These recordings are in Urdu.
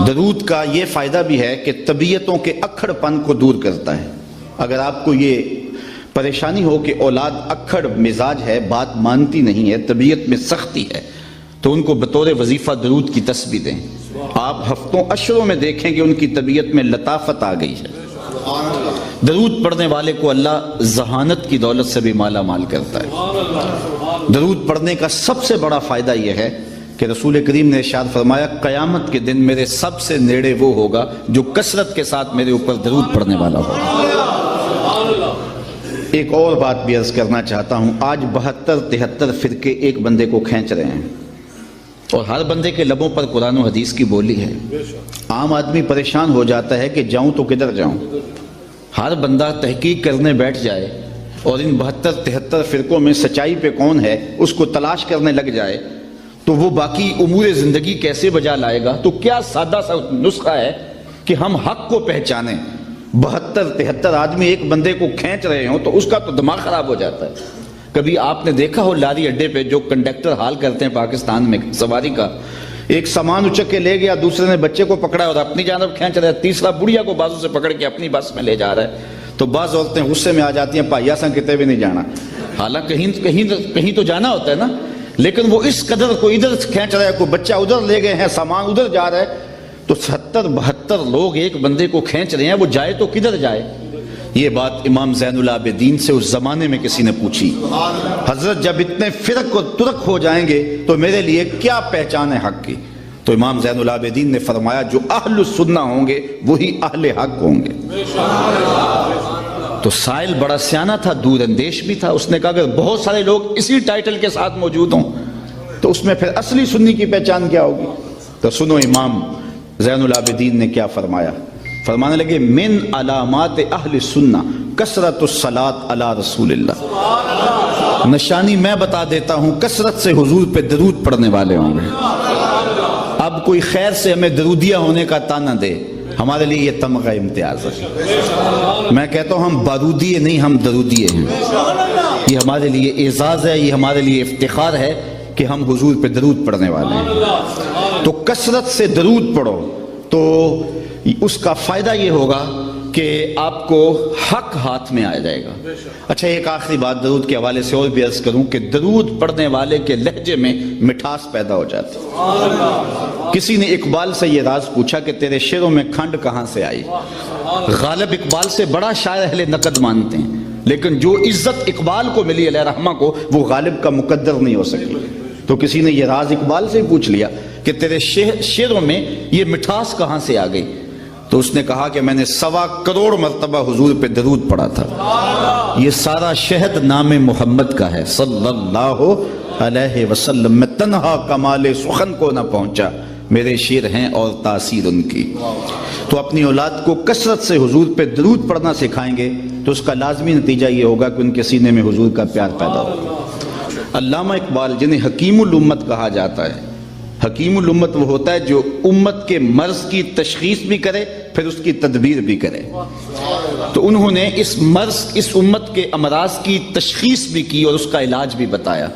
درود کا یہ فائدہ بھی ہے کہ طبیعتوں کے اکھڑ پن کو دور کرتا ہے۔ اگر آپ کو یہ پریشانی ہو کہ اولاد اکھڑ مزاج ہے، بات مانتی نہیں ہے، طبیعت میں سختی ہے، تو ان کو بطور وظیفہ درود کی تسبیح دیں۔ آپ ہفتوں اشروں میں دیکھیں کہ ان کی طبیعت میں لطافت آ گئی ہے۔ درود پڑھنے والے کو اللہ ذہانت کی دولت سے بھی مالا مال کرتا ہے۔ درود پڑھنے کا سب سے بڑا فائدہ یہ ہے کہ رسول کریم نے ارشاد فرمایا قیامت کے دن میرے سب سے نیڑے وہ ہوگا جو کثرت کے ساتھ میرے اوپر درود پڑھنے والا ہوگا۔ ایک اور بات بھی عرض کرنا چاہتا ہوں، آج 72-73 فرقے ایک بندے کو کھینچ رہے ہیں اور ہر بندے کے لبوں پر قرآن و حدیث کی بولی ہے۔ عام آدمی پریشان ہو جاتا ہے کہ جاؤں تو کدھر جاؤں۔ ہر بندہ تحقیق کرنے بیٹھ جائے اور ان 72-73 فرقوں میں سچائی پہ کون ہے اس کو تلاش کرنے لگ جائے تو وہ باقی امور زندگی کیسے بجا لائے گا؟ تو کیا سادہ سا نسخہ ہے کہ ہم حق کو پہچانیں۔ 72-73 آدمی ایک بندے کو کھینچ رہے ہوں تو اس کا تو دماغ خراب ہو جاتا ہے۔ کبھی آپ نے دیکھا ہو لاری اڈے پہ جو کنڈکٹر حال کرتے ہیں پاکستان میں سواری کا، ایک سامان اچک کے لے گیا، دوسرے نے بچے کو پکڑا اور اپنی جانب کھینچ رہا ہے، تیسرا بڑھیا کو بازو سے پکڑ کے اپنی بس میں لے جا رہا ہے، تو بعض عورتیں غصے میں آ جاتی ہیں، پائیا سا کتے بھی نہیں جانا، حالانکہ کہیں تو جانا ہوتا ہے نا، لیکن وہ اس قدر کو ادھر کھینچ رہا ہے، کوئی بچہ ادھر لے گئے ہیں، سامان ادھر جا رہا ہے، تو 70-72 لوگ ایک بندے کو کھینچ رہے ہیں، وہ جائے تو کدھر جائے؟ یہ بات امام زین العابدین سے اس زمانے میں کسی نے پوچھی، حضرت جب اتنے فرق و ترک ہو جائیں گے تو میرے لیے کیا پہچان ہے حق کی؟ تو امام زین العابدین نے فرمایا جو اہل السنہ ہوں گے وہی اہل حق ہوں گے۔ تو سائل بڑا سیانہ تھا، دور اندیش بھی تھا، اس نے کہا اگر بہت سارے لوگ اسی ٹائٹل کے ساتھ موجود ہوں تو اس میں پھر اصلی سنی کی پہچان کیا ہوگی؟ تو سنو امام زین العابدین نے کیا فرمایا، فرمانے لگے من علامات اہل سنہ کثرت الصلاۃ علی رسول اللہ، نشانی میں بتا دیتا ہوں کثرت سے حضور پہ درود پڑھنے والے ہوں گے۔ اب کوئی خیر سے ہمیں درودیہ ہونے کا تانا دے، ہمارے لیے یہ تمغہ امتیاز ہے۔ میں کہتا ہوں ہم بارودیے نہیں، ہم درودیے ہیں، یہ ہمارے لیے اعزاز ہے، یہ ہمارے لیے افتخار ہے کہ ہم حضور پہ درود پڑھنے والے ہیں۔ تو کثرت سے درود پڑھو تو اس کا فائدہ یہ ہوگا کہ آپ کو حق ہاتھ میں آ جائے گا۔ اچھا ایک آخری بات درود کے حوالے سے اور بھی عرض کروں کہ درود پڑھنے والے کے لہجے میں مٹھاس پیدا ہو جاتی ہے۔ کسی نے اقبال سے یہ راز پوچھا کہ تیرے شعروں میں کھنڈ کہاں سے آئی؟ غالب اقبال سے بڑا شاعر اہل نقد مانتے ہیں، لیکن جو عزت اقبال کو ملی علیہ رحمہ کو وہ غالب کا مقدر نہیں ہو سکی۔ تو کسی نے یہ راز اقبال سے پوچھ لیا کہ تیرے شعروں میں یہ مٹھاس کہاں سے آ گئی؟ تو اس نے کہا کہ میں نے 1.25 کروڑ مرتبہ حضور پہ درود پڑھا تھا، یہ سارا شہد نام محمد کا ہے صلی اللہ علیہ وسلم، میں تنہا کمال سخن کو نہ پہنچا، میرے شعر ہیں اور تاثیر ان کی۔ تو اپنی اولاد کو کثرت سے حضور پہ درود پڑھنا سکھائیں گے تو اس کا لازمی نتیجہ یہ ہوگا کہ ان کے سینے میں حضور کا پیار پیدا ہوگا۔ علامہ اقبال جنہیں حکیم الامت کہا جاتا ہے، حکیم الامت وہ ہوتا ہے جو امت کے مرض کی تشخیص بھی کرے پھر اس کی تدبیر بھی کرے، تو انہوں نے اس مرض، اس امت کے امراض کی تشخیص بھی کی اور اس کا علاج بھی بتایا۔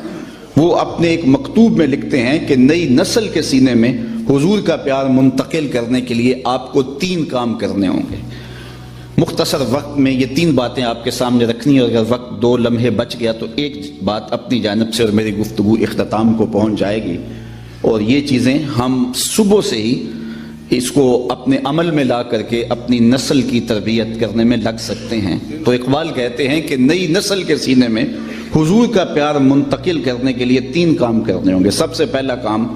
وہ اپنے ایک مکتوب میں لکھتے ہیں کہ نئی نسل کے سینے میں حضور کا پیار منتقل کرنے کے لیے آپ کو 3 کام کرنے ہوں گے۔ مختصر وقت میں یہ 3 باتیں آپ کے سامنے رکھنی، اور اگر وقت 2 لمحے بچ گیا تو ایک بات اپنی جانب سے اور میری گفتگو اختتام کو پہنچ جائے گی، اور یہ چیزیں ہم صبح سے ہی اس کو اپنے عمل میں لا کر کے اپنی نسل کی تربیت کرنے میں لگ سکتے ہیں۔ تو اقبال کہتے ہیں کہ نئی نسل کے سینے میں حضور کا پیار منتقل کرنے کے لیے 3 کام کرنے ہوں گے۔ سب سے پہلا کام،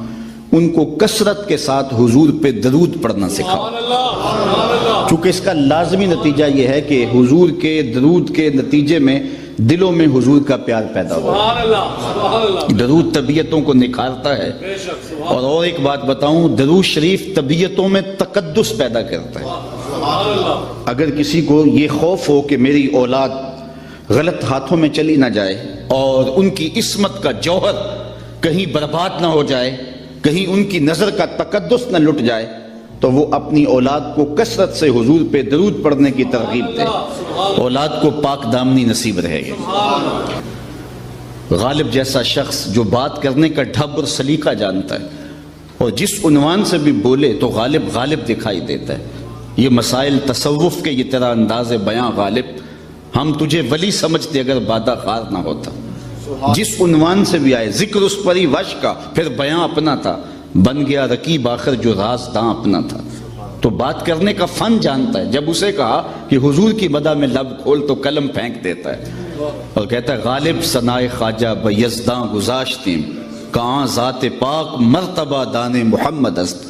ان کو کثرت کے ساتھ حضور پہ درود پڑھنا سکھاؤ، چونکہ اس کا لازمی نتیجہ یہ ہے کہ حضور کے درود کے نتیجے میں دلوں میں حضور کا پیار پیدا ہو۔ درود طبیعتوں کو نکھارتا ہے، اور ایک بات بتاؤں، درود شریف طبیعتوں میں تقدس پیدا کرتا ہے۔ اگر کسی کو یہ خوف ہو کہ میری اولاد غلط ہاتھوں میں چلی نہ جائے اور ان کی عصمت کا جوہر کہیں برباد نہ ہو جائے، کہیں ان کی نظر کا تقدس نہ لٹ جائے، تو وہ اپنی اولاد کو کثرت سے حضور پہ درود پڑھنے کی ترغیب دے، اولاد کو پاک دامنی نصیب رہے گی۔ غالب جیسا شخص جو بات کرنے کا ڈھب اور سلیقہ جانتا ہے، اور جس عنوان سے بھی بولے تو غالب غالب دکھائی دیتا ہے. یہ مسائل تصوف کے یہ تیرا انداز بیاں غالب، ہم تجھے ولی سمجھتے اگر بادہ خار نہ ہوتا. جس عنوان سے بھی آئے، ذکر اس پری وش کا، پھر بیاں اپنا تھا، بن گیا رقیب آخر جو راز داں اپنا تھا. تو بات کرنے کا فن جانتا ہے. جب اسے کہا کہ حضور کی مدح میں لب کھول تو قلم پھینک دیتا ہے اور کہتا ہے غالب ثنائے خواجہ بیزداں گزاشتیم، کہاں ذات پاک مرتبہ دان محمد است.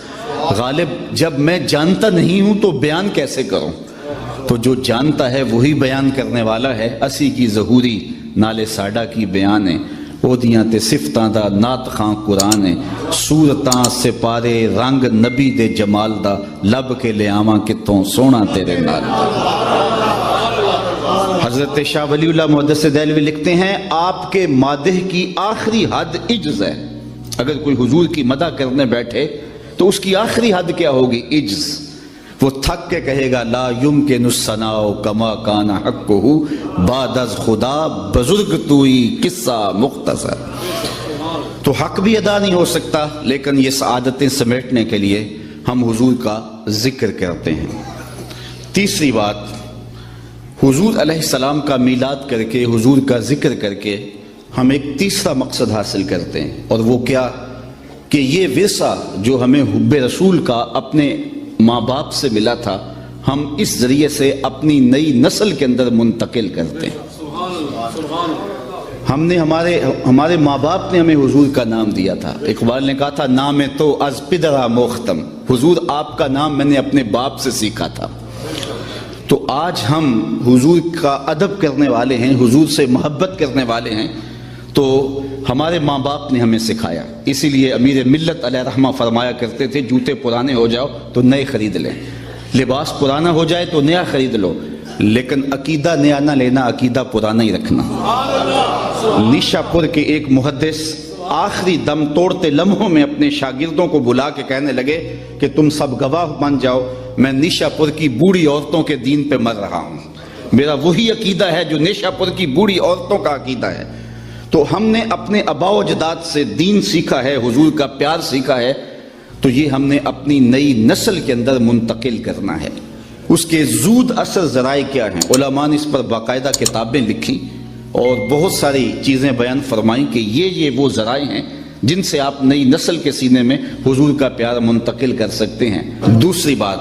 غالب جب میں جانتا نہیں ہوں تو بیان کیسے کروں؟ تو جو جانتا ہے وہی بیان کرنے والا ہے. اسی کی ظہوری نالے ساڈا کی بیان ہے، اودیاں تے صفتاں دا نات خاں قرآن ہے. صورتاں سپارے رنگ نبی دے جمال دا، لب کے لے آواں کتوں سونا تیرے نال. حضرت شاہ ولی اللہ محدث دہلوی لکھتے ہیں آپ کے مادح کی آخری حد عجز ہے. اگر کوئی حضور کی مدح کرنے بیٹھے تو اس کی آخری حد کیا ہوگی؟ عجز. وہ تھک کے کہے گا لا یمکن الثناء کما کان حقہ بعد از خدا بزرگ توئی قصہ مختصر. تو حق بھی ادا نہیں ہو سکتا، لیکن یہ سعادتیں سمیٹنے کے لیے ہم حضور کا ذکر کرتے ہیں. تیسری بات، حضور علیہ السلام کا میلاد کر کے، حضور کا ذکر کر کے ہم ایک تیسرا مقصد حاصل کرتے ہیں، اور وہ کیا کہ یہ ورثہ جو ہمیں حب رسول کا اپنے ماں باپ سے ملا تھا، ہم اس ذریعے سے اپنی نئی نسل کے اندر منتقل کرتے ہیں. ہم نے ہمارے ماں باپ نے ہمیں حضور کا نام دیا تھا. اقبال نے کہا تھا نام تو از پدرا موختم، حضور آپ کا نام میں نے اپنے باپ سے سیکھا تھا. تو آج ہم حضور کا ادب کرنے والے ہیں، حضور سے محبت کرنے والے ہیں، تو ہمارے ماں باپ نے ہمیں سکھایا. اسی لیے امیر ملت علیہ رحمہ فرمایا کرتے تھے جوتے پرانے ہو جاؤ تو نئے خرید لیں، لباس پرانا ہو جائے تو نیا خرید لو، لیکن عقیدہ نیا نہ لینا، عقیدہ پرانا ہی رکھنا. نیشا پور کے ایک محدث آخری دم توڑتے لمحوں میں اپنے شاگردوں کو بلا کے کہنے لگے کہ تم سب گواہ بن جاؤ، میں نیشا پور کی بوڑھی عورتوں کے دین پہ مر رہا ہوں. میرا وہی عقیدہ ہے جو نیشا پور کی بوڑھی عورتوں کا عقیدہ ہے. تو ہم نے اپنے آباء و اجداد سے دین سیکھا ہے، حضور کا پیار سیکھا ہے، تو یہ ہم نے اپنی نئی نسل کے اندر منتقل کرنا ہے. اس کے زود اثر ذرائع کیا ہیں؟ علماء نے اس پر باقاعدہ کتابیں لکھی اور بہت ساری چیزیں بیان فرمائیں کہ یہ وہ ذرائع ہیں جن سے آپ نئی نسل کے سینے میں حضور کا پیار منتقل کر سکتے ہیں. دوسری بات،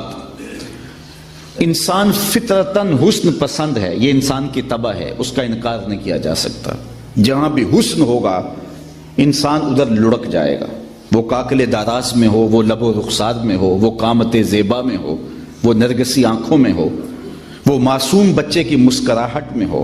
انسان فطرتاً حسن پسند ہے، یہ انسان کی طبع ہے، اس کا انکار نہیں کیا جا سکتا. جہاں بھی حسن ہوگا انسان ادھر لڑک جائے گا. وہ کاکل داراس میں ہو، وہ لب و رخسار میں ہو، وہ قامت زیبا میں ہو، وہ نرگسی آنکھوں میں ہو، وہ معصوم بچے کی مسکراہٹ میں ہو.